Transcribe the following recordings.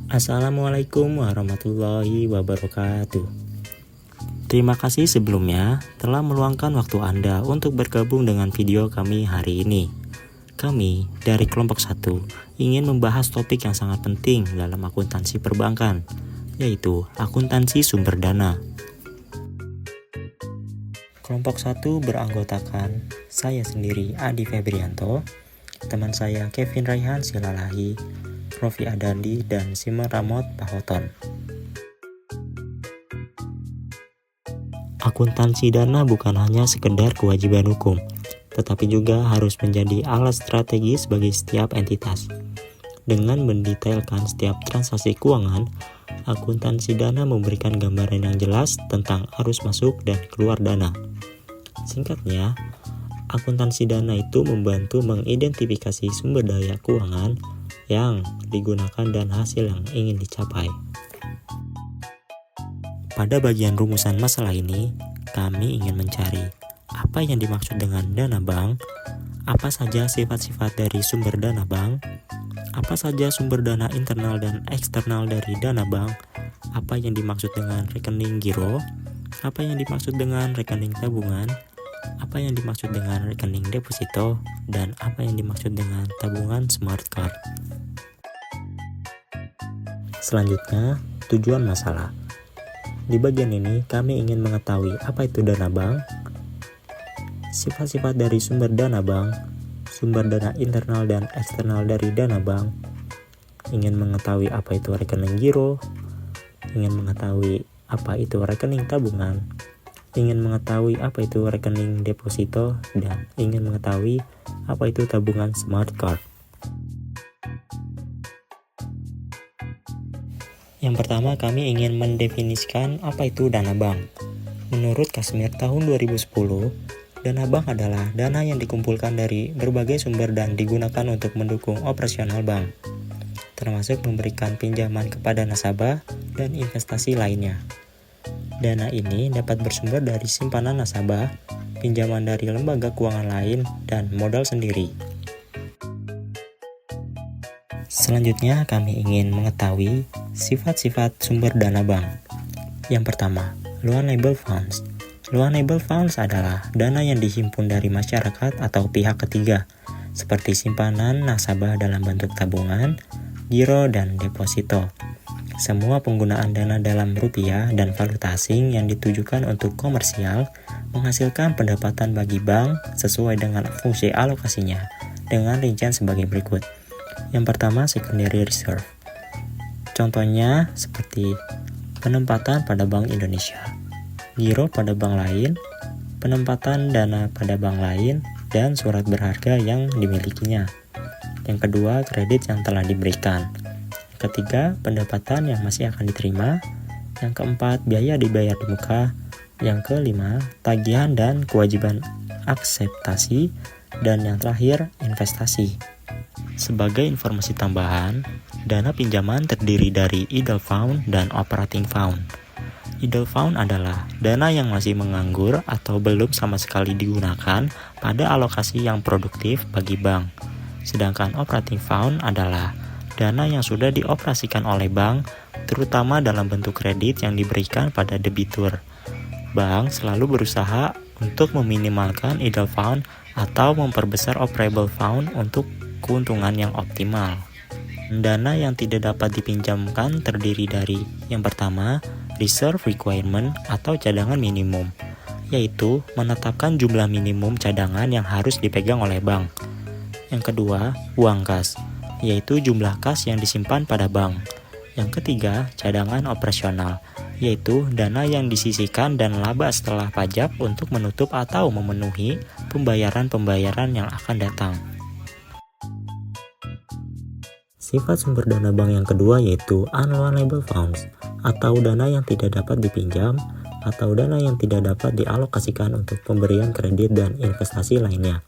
Assalamualaikum warahmatullahi wabarakatuh. Terima kasih sebelumnya telah meluangkan waktu Anda untuk bergabung dengan video kami hari ini. Kami dari kelompok 1 ingin membahas topik yang sangat penting dalam akuntansi perbankan, yaitu akuntansi sumber dana. Kelompok 1 beranggotakan saya sendiri Adi Febrianto, teman saya Kevin Raihan Silalahi, Rofi Adandi, dan Simon Ramot Pahoton. Akuntansi dana bukan hanya sekedar kewajiban hukum, tetapi juga harus menjadi alat strategis bagi setiap entitas. Dengan mendetailkan setiap transaksi keuangan, akuntansi dana memberikan gambaran yang jelas tentang arus masuk dan keluar dana. Singkatnya, akuntansi dana itu membantu mengidentifikasi sumber daya keuangan yang digunakan dan hasil yang ingin dicapai. Pada bagian rumusan masalah ini, kami ingin mencari apa yang dimaksud dengan dana bank, apa saja sifat-sifat dari sumber dana bank, apa saja sumber dana internal dan eksternal dari dana bank, apa yang dimaksud dengan rekening giro, apa yang dimaksud dengan rekening tabungan, apa yang dimaksud dengan rekening deposito, dan apa yang dimaksud dengan tabungan smart card. Selanjutnya, tujuan masalah. Di bagian ini, kami ingin mengetahui apa itu dana bank, sifat-sifat dari sumber dana bank, sumber dana internal dan eksternal dari dana bank, ingin mengetahui apa itu rekening giro, ingin mengetahui apa itu rekening tabungan, ingin mengetahui apa itu rekening deposito, dan ingin mengetahui apa itu tabungan smart card. Yang pertama, kami ingin mendefinisikan apa itu dana bank. Menurut Kasmir tahun 2010, dana bank adalah dana yang dikumpulkan dari berbagai sumber dan digunakan untuk mendukung operasional bank, termasuk memberikan pinjaman kepada nasabah dan investasi lainnya. Dana ini dapat bersumber dari simpanan nasabah, pinjaman dari lembaga keuangan lain, dan modal sendiri. Selanjutnya, kami ingin mengetahui sifat-sifat sumber dana bank. Yang pertama, loanable funds. Loanable funds adalah dana yang dihimpun dari masyarakat atau pihak ketiga, seperti simpanan nasabah dalam bentuk tabungan, giro, dan deposito. Semua penggunaan dana dalam rupiah dan valuta asing yang ditujukan untuk komersial menghasilkan pendapatan bagi bank sesuai dengan fungsi alokasinya, dengan rincian sebagai berikut. Yang pertama, secondary reserve. Contohnya seperti penempatan pada Bank Indonesia, giro pada bank lain, penempatan dana pada bank lain, dan surat berharga yang dimilikinya. Yang kedua, kredit yang telah diberikan. Yang ketiga, pendapatan yang masih akan diterima. Yang keempat, biaya dibayar di muka. Yang kelima, tagihan dan kewajiban akseptasi. Dan yang terakhir, investasi. Sebagai informasi tambahan, dana pinjaman terdiri dari idle fund dan operating fund. Idle fund adalah dana yang masih menganggur atau belum sama sekali digunakan pada alokasi yang produktif bagi bank. Sedangkan operating fund adalah dana yang sudah dioperasikan oleh bank, terutama dalam bentuk kredit yang diberikan pada debitur. Bank selalu berusaha untuk meminimalkan idle fund atau memperbesar operable fund untuk keuntungan yang optimal. Dana yang tidak dapat dipinjamkan terdiri dari yang pertama, reserve requirement atau cadangan minimum, yaitu menetapkan jumlah minimum cadangan yang harus dipegang oleh bank. Yang kedua, uang kas, yaitu jumlah kas yang disimpan pada bank. Yang ketiga, cadangan operasional, yaitu dana yang disisihkan dan laba setelah pajak untuk menutup atau memenuhi pembayaran-pembayaran yang akan datang. Sifat sumber dana bank yang kedua yaitu unloanable funds, atau dana yang tidak dapat dipinjam atau dana yang tidak dapat dialokasikan untuk pemberian kredit dan investasi lainnya.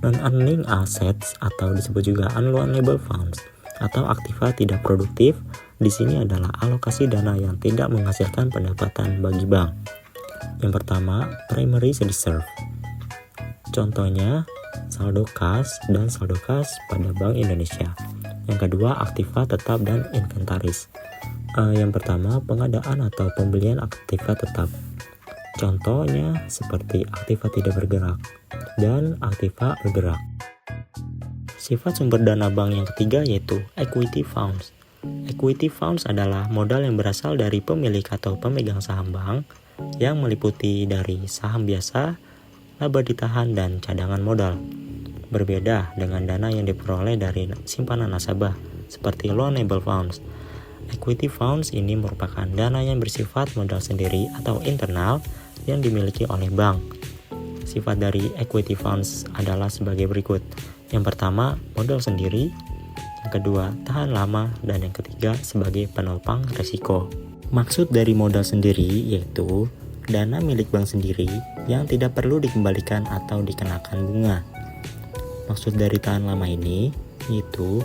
Non-earning assets atau disebut juga unloanable funds atau aktiva tidak produktif di sini adalah alokasi dana yang tidak menghasilkan pendapatan bagi bank. Yang pertama, primary reserve. Contohnya saldo kas dan saldo kas pada Bank Indonesia. Yang kedua, aktiva tetap dan inventaris. Yang pertama, pengadaan atau pembelian aktiva tetap. Contohnya seperti aktiva tidak bergerak dan aktiva bergerak. Sifat sumber dana bank yang ketiga yaitu equity funds. Equity funds adalah modal yang berasal dari pemilik atau pemegang saham bank yang meliputi dari saham biasa, laba ditahan, dan cadangan modal. Berbeda dengan dana yang diperoleh dari simpanan nasabah seperti loanable funds. Equity funds ini merupakan dana yang bersifat modal sendiri atau internal yang dimiliki oleh bank. Sifat dari equity funds adalah sebagai berikut. Yang pertama, modal sendiri. Yang kedua, tahan lama. Dan yang ketiga, sebagai penopang risiko. Maksud dari modal sendiri yaitu dana milik bank sendiri yang tidak perlu dikembalikan atau dikenakan bunga. Maksud dari tahan lama ini yaitu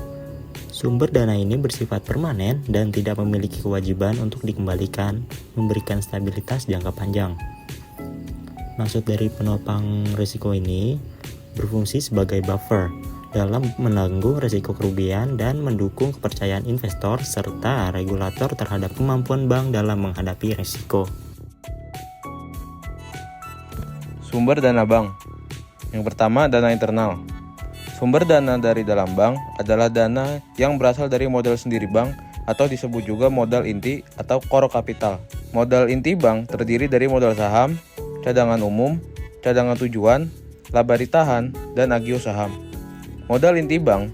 sumber dana ini bersifat permanen dan tidak memiliki kewajiban untuk dikembalikan, memberikan stabilitas jangka panjang. Maksud dari penopang risiko ini berfungsi sebagai buffer dalam menanggung risiko kerugian dan mendukung kepercayaan investor serta regulator terhadap kemampuan bank dalam menghadapi risiko. Sumber dana bank. Yang pertama, dana internal. Sumber dana dari dalam bank adalah dana yang berasal dari modal sendiri bank atau disebut juga modal inti atau core capital. Modal inti bank terdiri dari modal saham, cadangan umum, cadangan tujuan, laba ditahan, dan agio saham. Modal inti bank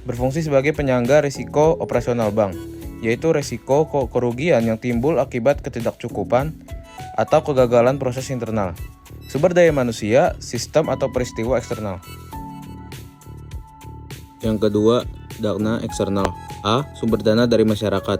berfungsi sebagai penyangga risiko operasional bank, yaitu risiko kerugian yang timbul akibat ketidakcukupan atau kegagalan proses internal, sumber daya manusia, sistem atau peristiwa eksternal. Yang kedua, dana eksternal. A. Sumber dana dari masyarakat.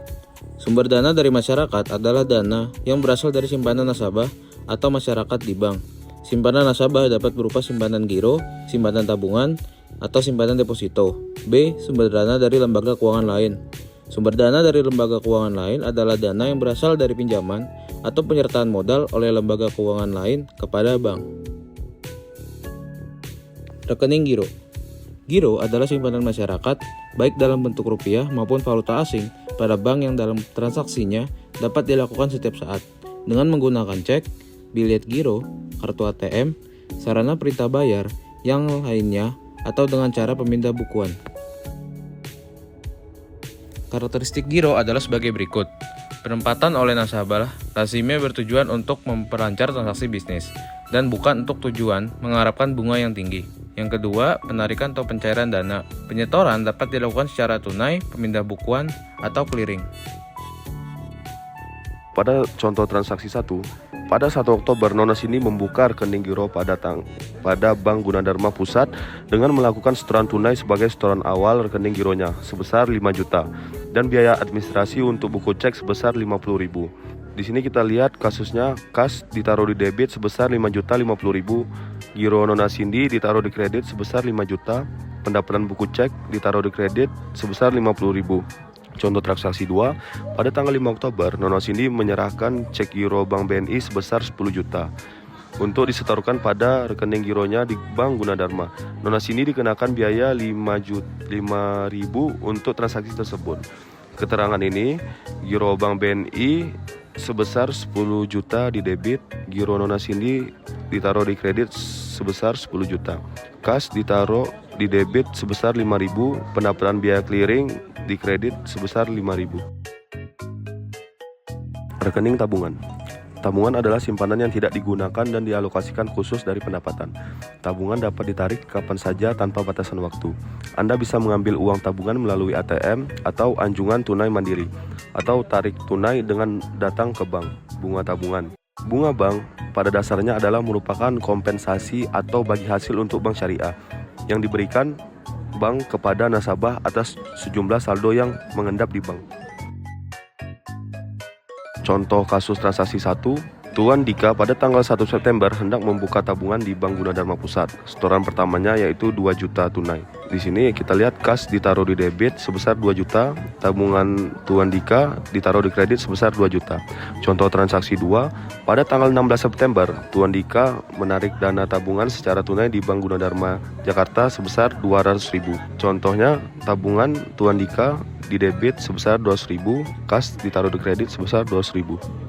Sumber dana dari masyarakat adalah dana yang berasal dari simpanan nasabah atau masyarakat di bank. Simpanan nasabah dapat berupa simpanan giro, simpanan tabungan, atau simpanan deposito. B. Sumber dana dari lembaga keuangan lain. Sumber dana dari lembaga keuangan lain adalah dana yang berasal dari pinjaman atau penyertaan modal oleh lembaga keuangan lain kepada bank. Rekening giro. Giro adalah simpanan masyarakat, baik dalam bentuk rupiah maupun valuta asing, pada bank yang dalam transaksinya dapat dilakukan setiap saat dengan menggunakan cek, bilet giro, kartu ATM, sarana perintah bayar, yang lainnya, atau dengan cara pemindah bukuan. Karakteristik giro adalah sebagai berikut. Penempatan oleh nasabah lazimnya bertujuan untuk memperlancar transaksi bisnis dan bukan untuk tujuan mengharapkan bunga yang tinggi. Yang kedua, penarikan atau pencairan dana. Penyetoran dapat dilakukan secara tunai, pemindah bukuan, atau clearing. Pada contoh transaksi 1, pada 1 Oktober Nona Cindy membuka rekening giro pada Bank Gunadarma Pusat dengan melakukan setoran tunai sebagai setoran awal rekening gironya sebesar 5 juta dan biaya administrasi untuk buku cek sebesar 50.000. Di sini kita lihat kasusnya kas ditaruh di debit sebesar 5.050.000, giro Nona Cindy ditaruh di kredit sebesar 5 juta, pendapatan buku cek ditaruh di kredit sebesar 50.000. Contoh transaksi 2, pada tanggal 5 Oktober, Nona Cindy menyerahkan cek giro Bank BNI sebesar 10 juta untuk disetorkan pada rekening gironya di Bank Gunadarma. Nona Cindy dikenakan biaya 5.000 untuk transaksi tersebut. Keterangan ini, giro Bank BNI sebesar 10 juta di debit, giro Nona Cindy ditaruh di kredit sebesar 10 juta. Kas ditaruh di debit sebesar 5.000, pendapatan biaya clearing di kredit sebesar 5.000. Rekening tabungan. Tabungan adalah simpanan yang tidak digunakan dan dialokasikan khusus dari pendapatan. Tabungan dapat ditarik kapan saja tanpa batasan waktu. Anda bisa mengambil uang tabungan melalui ATM atau anjungan tunai mandiri, atau tarik tunai dengan datang ke bank. Bunga tabungan. Bunga bank pada dasarnya adalah merupakan kompensasi atau bagi hasil untuk bank syariah yang diberikan bank kepada nasabah atas sejumlah saldo yang mengendap di bank. Contoh kasus transaksi 1, Tuan Dika pada tanggal 1 September hendak membuka tabungan di Bank Gunadarma Pusat. Setoran pertamanya yaitu 2 juta tunai. Di sini kita lihat kas ditaruh di debit sebesar 2 juta, tabungan Tuan Dika ditaruh di kredit sebesar 2 juta. Contoh transaksi 2, pada tanggal 16 September, Tuan Dika menarik dana tabungan secara tunai di Bank Gunadarma Jakarta sebesar 200.000. Contohnya, tabungan Tuan Dika di debit sebesar 200.000, kas ditaruh di kredit sebesar 200.000.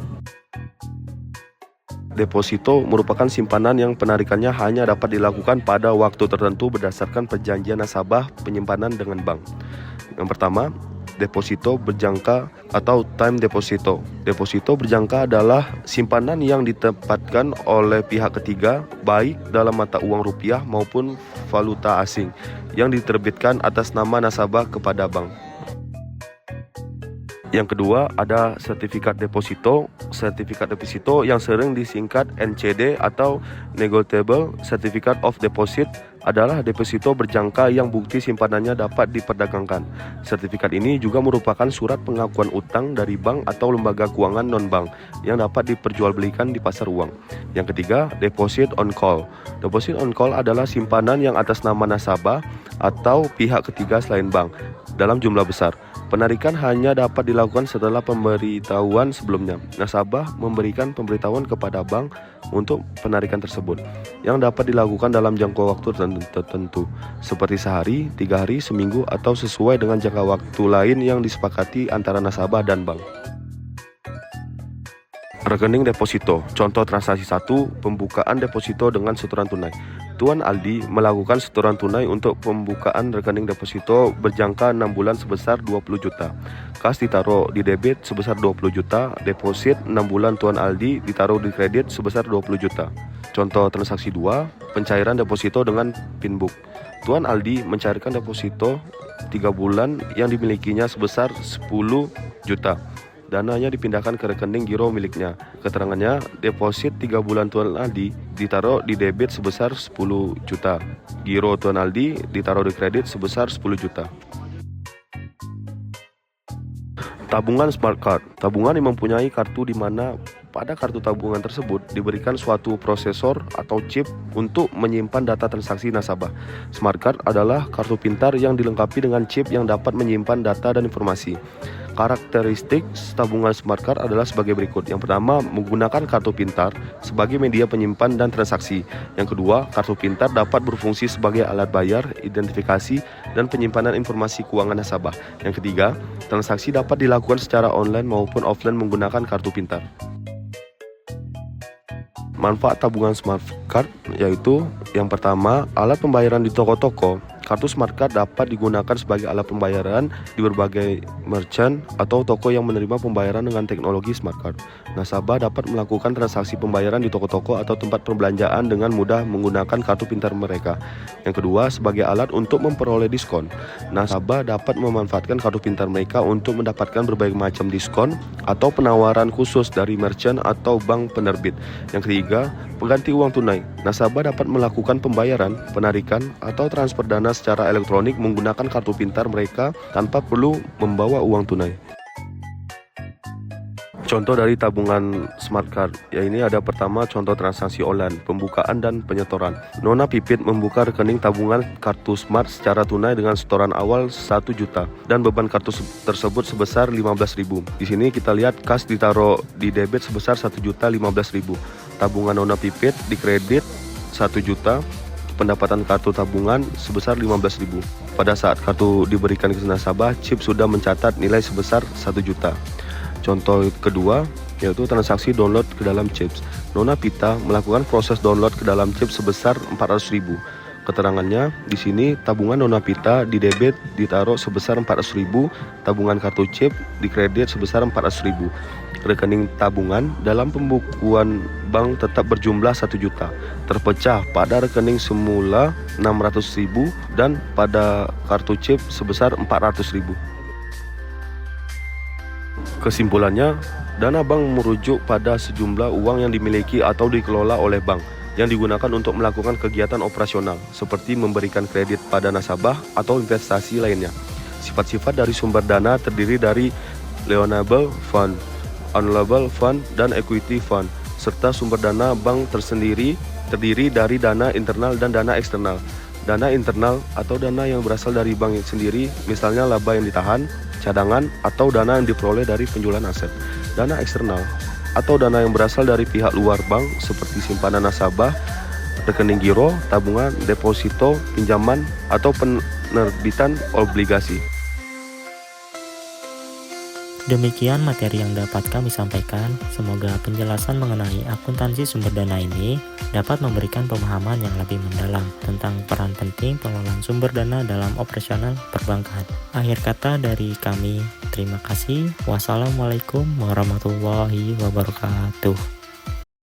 Deposito merupakan simpanan yang penarikannya hanya dapat dilakukan pada waktu tertentu berdasarkan perjanjian nasabah penyimpanan dengan bank. Yang pertama, deposito berjangka atau time deposito. Deposito berjangka adalah simpanan yang ditempatkan oleh pihak ketiga baik dalam mata uang rupiah maupun valuta asing yang diterbitkan atas nama nasabah kepada bank. Yang kedua ada sertifikat deposito. Sertifikat deposito yang sering disingkat NCD atau Negotiable Certificate of Deposit adalah deposito berjangka yang bukti simpanannya dapat diperdagangkan. Sertifikat ini juga merupakan surat pengakuan utang dari bank atau lembaga keuangan non-bank yang dapat diperjualbelikan di pasar uang. Yang ketiga, deposit on call. Deposit on call adalah simpanan yang atas nama nasabah atau pihak ketiga selain bank dalam jumlah besar. Penarikan hanya dapat dilakukan setelah pemberitahuan sebelumnya. Nasabah memberikan pemberitahuan kepada bank untuk penarikan tersebut yang dapat dilakukan dalam jangka waktu tertentu seperti sehari, 3 hari, seminggu atau sesuai dengan jangka waktu lain yang disepakati antara nasabah dan bank. Rekening deposito. Contoh transaksi 1, pembukaan deposito dengan setoran tunai. Tuan Aldi melakukan setoran tunai untuk pembukaan rekening deposito berjangka 6 bulan sebesar 20 juta. Kas ditaruh di debit sebesar 20 juta, deposit 6 bulan Tuan Aldi ditaruh di kredit sebesar 20 juta. Contoh transaksi 2, pencairan deposito dengan pinbook. Tuan Aldi mencairkan deposito 3 bulan yang dimilikinya sebesar 10 juta. Dananya dipindahkan ke rekening giro miliknya. Keterangannya, deposit 3 bulan Tuan Aldi ditaruh di debit sebesar 10 juta. Giro Tuan Aldi ditaruh di kredit sebesar 10 juta. Tabungan smart card. Tabungan yang mempunyai kartu di mana pada kartu tabungan tersebut diberikan suatu prosesor atau chip untuk menyimpan data transaksi nasabah. Smart card adalah kartu pintar yang dilengkapi dengan chip yang dapat menyimpan data dan informasi. Karakteristik tabungan smart card adalah sebagai berikut. Yang pertama, menggunakan kartu pintar sebagai media penyimpan dan transaksi. Yang kedua, kartu pintar dapat berfungsi sebagai alat bayar, identifikasi, dan penyimpanan informasi keuangan nasabah. Yang ketiga, transaksi dapat dilakukan secara online maupun offline menggunakan kartu pintar. Manfaat tabungan smart card yaitu yang pertama, alat pembayaran di toko-toko. Kartu smart card dapat digunakan sebagai alat pembayaran di berbagai merchant atau toko yang menerima pembayaran dengan teknologi smart card. Nasabah dapat melakukan transaksi pembayaran di toko-toko atau tempat perbelanjaan dengan mudah menggunakan kartu pintar mereka. Yang kedua, sebagai alat untuk memperoleh diskon. Nasabah dapat memanfaatkan kartu pintar mereka untuk mendapatkan berbagai macam diskon atau penawaran khusus dari merchant atau bank penerbit. Yang ketiga, pengganti uang tunai. Nasabah dapat melakukan pembayaran, penarikan, atau transfer dana secara elektronik menggunakan kartu pintar mereka tanpa perlu membawa uang tunai. Contoh dari tabungan smart card, ya ini ada pertama contoh transaksi online, pembukaan dan penyetoran. Nona Pipit membuka rekening tabungan kartu smart secara tunai dengan setoran awal 1 juta dan beban kartu tersebut sebesar 15.000. Di sini kita lihat kas ditaruh di debit sebesar 1.015.000. Tabungan Nona Pipit di kredit 1 juta, pendapatan kartu tabungan sebesar 15.000. Pada saat kartu diberikan ke nasabah, chip sudah mencatat nilai sebesar 1 juta. Contoh kedua yaitu transaksi download ke dalam chips. Nona Pita melakukan proses download ke dalam chip sebesar 400.000. Keterangannya di sini tabungan Nona Pita di debit ditaruh sebesar 400.000, tabungan kartu chip di kredit sebesar 400.000. Rekening tabungan dalam pembukuan bank tetap berjumlah 1 juta, terpecah pada rekening semula 600.000 dan pada kartu chip sebesar 400.000. Kesimpulannya, dana bank merujuk pada sejumlah uang yang dimiliki atau dikelola oleh bank yang digunakan untuk melakukan kegiatan operasional seperti memberikan kredit pada nasabah atau investasi lainnya. Sifat-sifat dari sumber dana terdiri dari Loanable Fund, Unloanable Fund, dan Equity Fund. serta sumber dana bank terdiri dari dana internal dan dana eksternal. Dana internal atau dana yang berasal dari bank sendiri, misalnya laba yang ditahan, cadangan, atau dana yang diperoleh dari penjualan aset. Dana eksternal atau dana yang berasal dari pihak luar bank seperti simpanan nasabah, rekening giro, tabungan, deposito, pinjaman, atau penerbitan obligasi. Demikian materi yang dapat kami sampaikan. Semoga penjelasan mengenai akuntansi sumber dana ini dapat memberikan pemahaman yang lebih mendalam tentang peran penting pengelolaan sumber dana dalam operasional perbankan. Akhir kata dari kami, terima kasih. Wassalamualaikum warahmatullahi wabarakatuh.